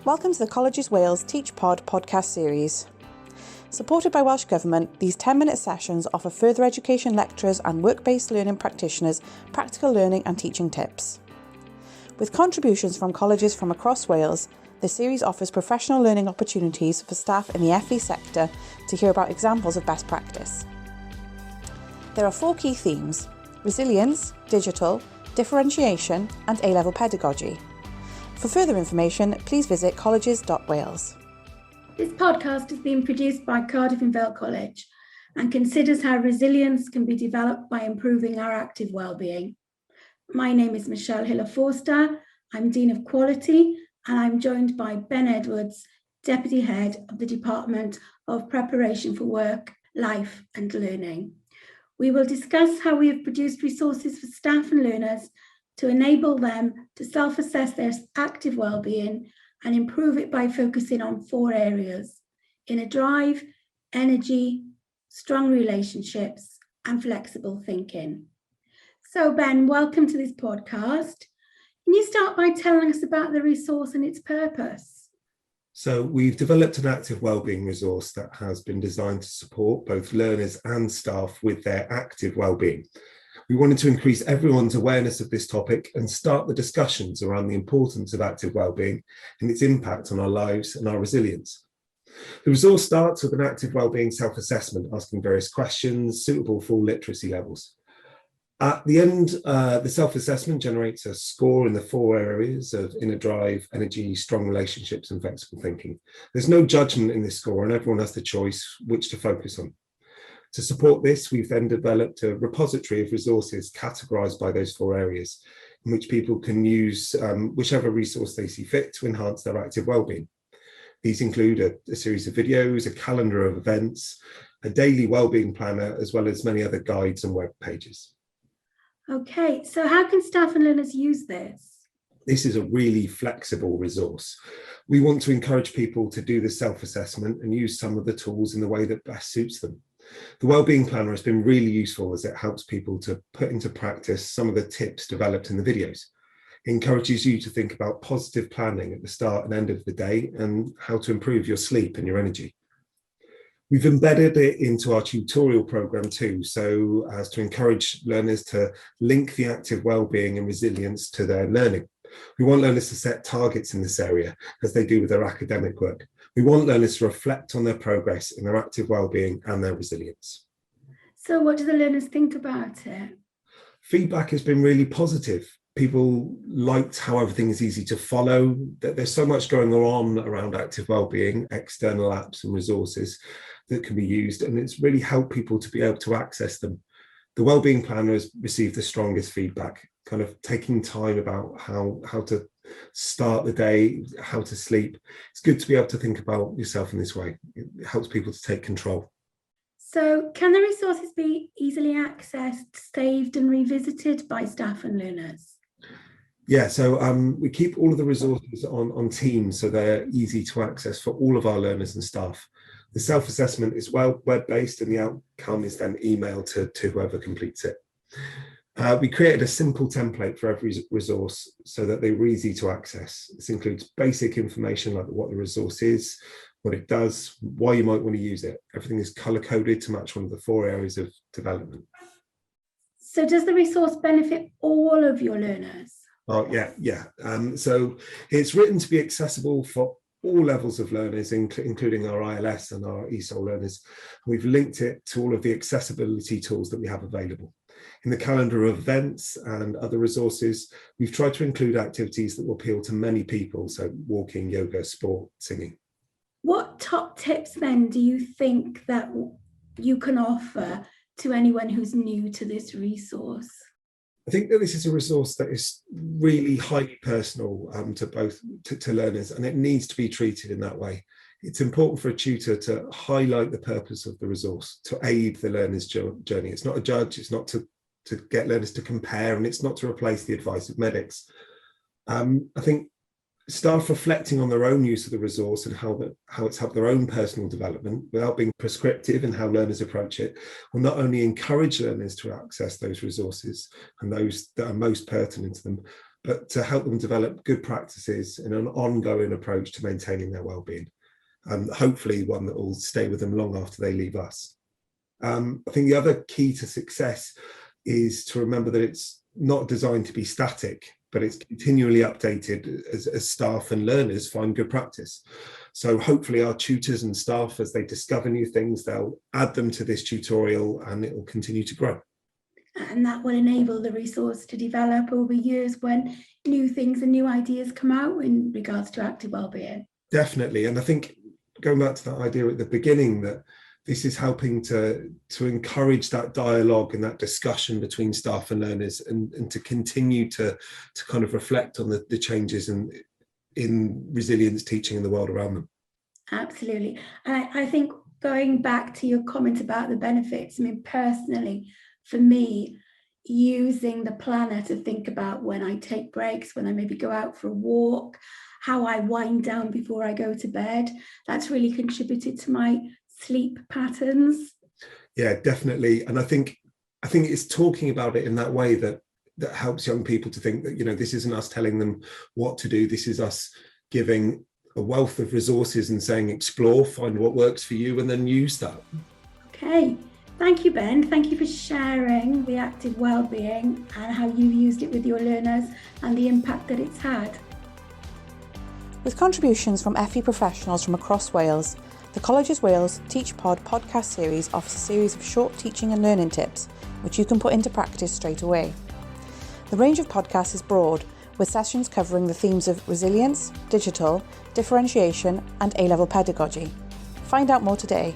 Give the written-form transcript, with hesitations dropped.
Welcome to the Colleges Wales Teach Pod podcast series. Supported by Welsh Government, these 10-minute sessions offer further education lecturers and work-based learning practitioners practical learning and teaching tips. With contributions from colleges from across Wales, the series offers professional learning opportunities for staff in the FE sector to hear about examples of best practice. There are 4 key themes: resilience, digital, differentiation and A-level pedagogy. For further information, please visit colleges.wales. This podcast is being produced by Cardiff and Vale College and considers how resilience can be developed by improving our active wellbeing. My name is Michelle Hiller-Forster. I'm Dean of Quality, and I'm joined by Ben Edwards, Deputy Head of the Department of Preparation for Work, Life and Learning. We will discuss how we have produced resources for staff and learners to enable them to self-assess their active wellbeing and improve it by focusing on 4 areas: inner drive, energy, strong relationships, and flexible thinking. So Ben, welcome to this podcast. Can you start by telling us about the resource and its purpose? So we've developed an active wellbeing resource that has been designed to support both learners and staff with their active wellbeing. We wanted to increase everyone's awareness of this topic and start the discussions around the importance of active wellbeing and its impact on our lives and our resilience. The resource starts with an active wellbeing self-assessment, asking various questions suitable for all literacy levels. At the end, the self-assessment generates a score in the 4 areas of inner drive, energy, strong relationships, and flexible thinking. There's no judgment in this score, and everyone has the choice which to focus on. To support this, we've then developed a repository of resources categorised by those 4 areas, in which people can use whichever resource they see fit to enhance their active wellbeing. These include a series of videos, a calendar of events, a daily wellbeing planner, as well as many other guides and web pages. Okay, so how can staff and learners use this? This is a really flexible resource. We want to encourage people to do the self-assessment and use some of the tools in the way that best suits them. The Wellbeing Planner has been really useful as it helps people to put into practice some of the tips developed in the videos. It encourages you to think about positive planning at the start and end of the day and how to improve your sleep and your energy. We've embedded it into our tutorial program too, so as to encourage learners to link the active wellbeing and resilience to their learning. We want learners to set targets in this area as they do with their academic work. We want learners to reflect on their progress in their active wellbeing and their resilience. So what do the learners think about it? Feedback has been really positive. People liked how everything is easy to follow, that there's so much going on around active wellbeing, external apps and resources that can be used, and it's really helped people to be able to access them. The Wellbeing Planner has received the strongest feedback, kind of taking time about how to start the day, how to sleep. It's good to be able to think about yourself in this way. It helps people to take control. So can the resources be easily accessed, saved and revisited by staff and learners? Yeah, so we keep all of the resources on Teams so they're easy to access for all of our learners and staff. The self-assessment is web-based and the outcome is then emailed to whoever completes it. We created a simple template for every resource so that they were easy to access. This includes basic information like what the resource is, what it does, why you might want to use it. Everything is color-coded to match one of the 4 areas of development. So does the resource benefit all of your learners? Oh, yeah. So it's written to be accessible for all levels of learners, including our ILS and our ESOL learners. We've linked it to all of the accessibility tools that we have available. In the calendar of events and other resources, we've tried to include activities that will appeal to many people, so walking, yoga, sport, singing. What top tips then do you think that you can offer to anyone who's new to this resource? I think that this is a resource that is really highly personal to learners, and it needs to be treated in that way. It's important for a tutor to highlight the purpose of the resource, to aid the learner's journey. It's not a judge, it's not to get learners to compare, and it's not to replace the advice of medics. I think staff reflecting on their own use of the resource and how it's helped their own personal development without being prescriptive in how learners approach it will not only encourage learners to access those resources and those that are most pertinent to them, but to help them develop good practices and an ongoing approach to maintaining their well-being. Hopefully one that will stay with them long after they leave us. I think the other key to success is to remember that it's not designed to be static, but it's continually updated as staff and learners find good practice. So hopefully our tutors and staff, as they discover new things, they'll add them to this tutorial and it will continue to grow. And that will enable the resource to develop over years when new things and new ideas come out in regards to active wellbeing. Definitely. And I think going back to that idea at the beginning, that this is helping to encourage that dialogue and that discussion between staff and learners, and to continue to kind of reflect on the changes in resilience teaching in the world around them. Absolutely. And I think going back to your comment about the benefits, I mean, personally, for me, using the planner to think about when I take breaks, when I maybe go out for a walk, how I wind down before I go to bed, that's really contributed to my sleep patterns. Yeah, definitely. And I think it's talking about it in that way that helps young people to think that, you know, this isn't us telling them what to do. This is us giving a wealth of resources and saying, explore, find what works for you, and then use that. Okay. Thank you, Ben. Thank you for sharing the active wellbeing and how you used it with your learners and the impact that it's had. With contributions from FE professionals from across Wales, the Colleges Wales Teach Pod podcast series offers a series of short teaching and learning tips, which you can put into practice straight away. The range of podcasts is broad, with sessions covering the themes of resilience, digital, differentiation, and A-level pedagogy. Find out more today.